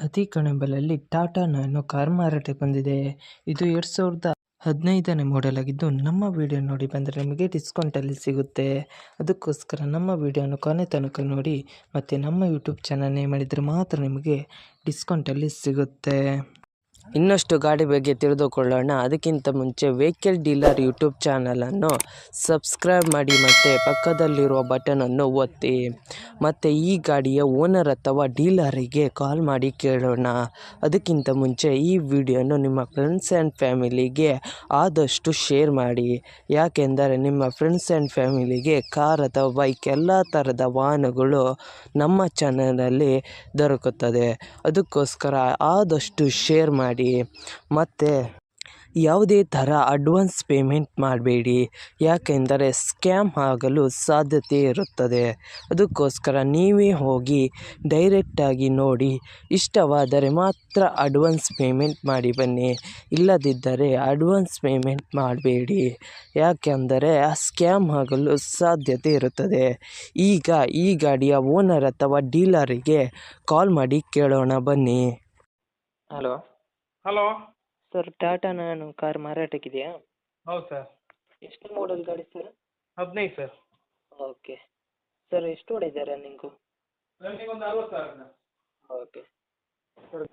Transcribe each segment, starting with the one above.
ಅತಿ ಕಡಿಮೆ ಬೆಲೆಯಲ್ಲಿ ಟಾಟಾ ನ್ಯಾನೋ ಕಾರ್ ಮಾರಾಟಕ್ಕೆ ಬಂದಿದೆ. ಇದು 2015ನೇ ಮಾಡೆಲ್ ಆಗಿದ್ದು, ನಮ್ಮ ವಿಡಿಯೋ ನೋಡಿ ಬಂದರೆ ನಿಮಗೆ ಡಿಸ್ಕೌಂಟಲ್ಲಿ ಸಿಗುತ್ತೆ. ಅದಕ್ಕೋಸ್ಕರ ನಮ್ಮ ವಿಡಿಯೋನ ಕೊನೆ ತನಕ ನೋಡಿ ಮತ್ತು ನಮ್ಮ ಯೂಟ್ಯೂಬ್ ಚಾನಲ್ ನೇಮ್ ಮಾಡಿದರೆ ಮಾತ್ರ ನಿಮಗೆ ಡಿಸ್ಕೌಂಟಲ್ಲಿ ಸಿಗುತ್ತೆ. ಇನ್ನಷ್ಟು ಗಾಡಿ ಬಗ್ಗೆ ತಿಳಿದುಕೊಳ್ಳೋಣ. ಅದಕ್ಕಿಂತ ಮುಂಚೆ ವೆಹಿಕಲ್ ಡೀಲರ್ ಯೂಟ್ಯೂಬ್ ಚಾನಲನ್ನು ಸಬ್ಸ್ಕ್ರೈಬ್ ಮಾಡಿ ಮತ್ತು ಪಕ್ಕದಲ್ಲಿರುವ ಬಟನನ್ನು ಒತ್ತಿ. ಮತ್ತು ಈ ಗಾಡಿಯ ಓನರ್ ಅಥವಾ ಡೀಲರಿಗೆ ಕಾಲ್ ಮಾಡಿ ಕೇಳೋಣ. ಅದಕ್ಕಿಂತ ಮುಂಚೆ ಈ ವಿಡಿಯೋನು ನಿಮ್ಮ ಫ್ರೆಂಡ್ಸ್ ಆ್ಯಂಡ್ ಫ್ಯಾಮಿಲಿಗೆ ಆದಷ್ಟು ಶೇರ್ ಮಾಡಿ. ಯಾಕೆಂದರೆ ನಿಮ್ಮ ಫ್ರೆಂಡ್ಸ್ ಆ್ಯಂಡ್ ಫ್ಯಾಮಿಲಿಗೆ ಕಾರ್ ಅಥವಾ ಬೈಕ್ ಎಲ್ಲ ಥರದ ವಾಹನಗಳು ನಮ್ಮ ಚಾನಲಲ್ಲಿ ದೊರಕುತ್ತದೆ. ಅದಕ್ಕೋಸ್ಕರ ಆದಷ್ಟು ಶೇರ್ ಮಾಡಿ. ಮತ್ತು ಯಾವುದೇ ಥರ ಅಡ್ವಾನ್ಸ್ ಪೇಮೆಂಟ್ ಮಾಡಬೇಡಿ, ಯಾಕೆಂದರೆ ಸ್ಕ್ಯಾಮ್ ಆಗಲು ಸಾಧ್ಯತೆ ಇರುತ್ತದೆ. ಅದಕ್ಕೋಸ್ಕರ ನೀವೇ ಹೋಗಿ ಡೈರೆಕ್ಟಾಗಿ ನೋಡಿ, ಇಷ್ಟವಾದರೆ ಮಾತ್ರ ಅಡ್ವಾನ್ಸ್ ಪೇಮೆಂಟ್ ಮಾಡಿ ಬನ್ನಿ. ಇಲ್ಲದಿದ್ದರೆ ಅಡ್ವಾನ್ಸ್ ಪೇಮೆಂಟ್ ಮಾಡಬೇಡಿ, ಯಾಕೆಂದರೆ ಸ್ಕ್ಯಾಮ್ ಆಗಲು ಸಾಧ್ಯತೆ ಇರುತ್ತದೆ. ಈಗ ಈ ಗಾಡಿಯ ಓನರ್ ಅಥವಾ ಡೀಲರಿಗೆ ಕಾಲ್ ಮಾಡಿ ಕೇಳೋಣ ಬನ್ನಿ. Hello sir, Tata Nano car ಮಾರಾಟಕ್ಕಿದೆಯಾ? ಹೌದು ಸರ್. ಎಷ್ಟು ಮಾಡೆಲ್ ಗಾಡಿ ಸರ್? 15 ಸರ್. ಓಕೆ ಸರ್, ಎಷ್ಟು ಹೊಡಿದೆ ರನ್ನಿಂಗು? ರನ್ನಿಂಗ್ ಒಂದು 60,000. ಓಕೆ ಸರ್,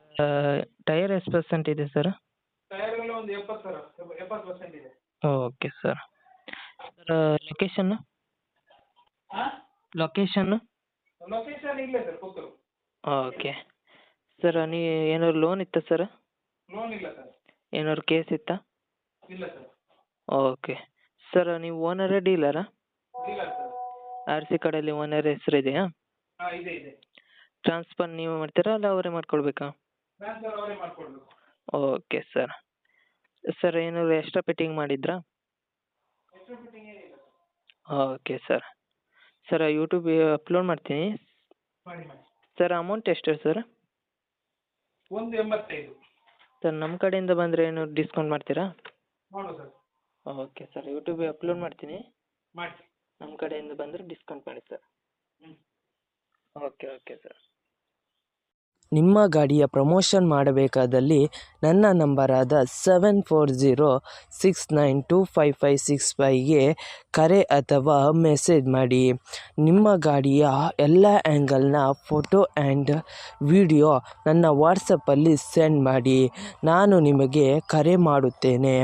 ಟೈರ್ ಎಷ್ಟು ಪರ್ಸೆಂಟ್ ಇದೆ ಸರ್? ಟೈರ್ಗಳು ಒಂದು 70% ಇದೆ. Okay sir. Sir, location? ಹಾಂ, ಲೊಕೇಶನ್ನು? ಲೊಕೇಶನ್ ಇಲ್ಲೇ ಸರ್, ಪುತ್ತೂರು. ಓಕೆ ಸರ್, ಏನಾದ್ರು ಲೋನ್ ಇತ್ತಾ ಸರ್? ಲೋನ್ ಇಲ್ಲ ಸರ್. ಏನಾದ್ರು ಕೇಸ್ ಇತ್ತಾ? ಇಲ್ಲ ಸರ್. ಓಕೆ ಸರ್, ನೀವು ಓನರೇ ಡೀಲರಾ? Dealer sir. RC ಕಾರ್ಡಲ್ಲಿ ಓನರ್ ಹೆಸರು ಇದೆಯಾ? ಹಾಂ, ಇದೆ. ಟ್ರಾನ್ಸ್ಫರ್ ನೀವು ಮಾಡ್ತೀರಾ ಅಲ್ಲ ಅವರೇ ಮಾಡ್ಕೊಳ್ಬೇಕಾ? ಟ್ರಾನ್ಸ್ಫರ್ ಅವರೇ ಮಾಡಿಕೊಡ್ಬೇಕು. Okay sir. ಸರ್, ಏನಾದ್ರು ಎಕ್ಸ್ಟ್ರಾ ಫಿಟ್ಟಿಂಗ್ ಮಾಡಿದ್ರಾ? ಎಕ್ಸ್ಟ್ರಾ ಫಿಟ್ಟಿಂಗ್ ಏನಿಲ್ಲ ಸರ್. Okay sir. ಸರ್, ಯೂಟ್ಯೂಬಿಗೆ ಅಪ್ಲೋಡ್ ಮಾಡ್ತೀನಿ. ಮಾಡಿ. ಸರ್, ಅಮೌಂಟ್ ಎಷ್ಟು ಸರ್? 185. ಸರ್, ನಮ್ಮ ಕಡೆಯಿಂದ ಬಂದರೆ ಏನು ಡಿಸ್ಕೌಂಟ್ ಮಾಡ್ತೀರಾ? ಮಾಡು ಸರ್. ಓಕೆ ಸರ್, ಯೂಟ್ಯೂಬಿಗೆ ಅಪ್ಲೋಡ್ ಮಾಡ್ತೀನಿ. ಮಾಡಿ. ನಮ್ಮ ಕಡೆಯಿಂದ ಬಂದರೆ ಡಿಸ್ಕೌಂಟ್ ಮಾಡಿ ಸರ್. Okay sir. ನಿಮ್ಮ ಗಾಡಿಯ ಪ್ರಮೋಷನ್ ಮಾಡಬೇಕಾದಲ್ಲಿ ನನ್ನ ನಂಬರಾದ 7406925565ಗೆ ಕರೆ ಅಥವಾ ಮೆಸೇಜ್ ಮಾಡಿ. ನಿಮ್ಮ ಗಾಡಿಯ ಎಲ್ಲ ಆ್ಯಂಗಲ್ನ ಫೋಟೋ ಆ್ಯಂಡ್ ವಿಡಿಯೋ ನನ್ನ ವಾಟ್ಸಪ್ಪಲ್ಲಿ ಸೆಂಡ್ ಮಾಡಿ. ನಾನು ನಿಮಗೆ ಕರೆ ಮಾಡುತ್ತೇನೆ.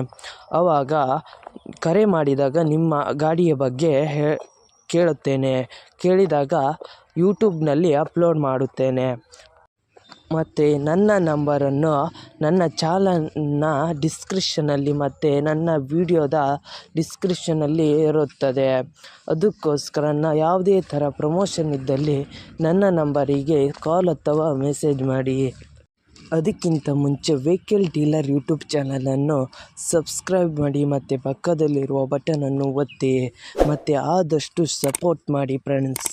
ಆವಾಗ ಕರೆ ಮಾಡಿದಾಗ ನಿಮ್ಮ ಗಾಡಿಯ ಬಗ್ಗೆ ಕೇಳಿದಾಗ ಯೂಟ್ಯೂಬ್ನಲ್ಲಿ ಅಪ್ಲೋಡ್ ಮಾಡುತ್ತೇನೆ. ಮತ್ತು ನನ್ನ ನಂಬರನ್ನು ನನ್ನ ಚಾನಲ್ನ ಡಿಸ್ಕ್ರಿಪ್ಷನಲ್ಲಿ ಮತ್ತು ನನ್ನ ವಿಡಿಯೋದ ಡಿಸ್ಕ್ರಿಪ್ಷನಲ್ಲಿ ಇರುತ್ತದೆ. ಅದಕ್ಕೋಸ್ಕರ ಯಾವುದೇ ಥರ ಪ್ರಮೋಷನ್ ಇದ್ದಲ್ಲಿ ನನ್ನ ನಂಬರಿಗೆ ಕಾಲ್ ಅಥವಾ ಮೆಸೇಜ್ ಮಾಡಿ. ಅದಕ್ಕಿಂತ ಮುಂಚೆ ವೆಹಿಕಲ್ ಡೀಲರ್ ಯೂಟ್ಯೂಬ್ ಚಾನಲನ್ನು ಸಬ್ಸ್ಕ್ರೈಬ್ ಮಾಡಿ ಮತ್ತು ಪಕ್ಕದಲ್ಲಿರುವ ಬಟನನ್ನು ಒತ್ತಿ ಮತ್ತು ಆದಷ್ಟು ಸಪೋರ್ಟ್ ಮಾಡಿ ಫ್ರೆಂಡ್ಸ್.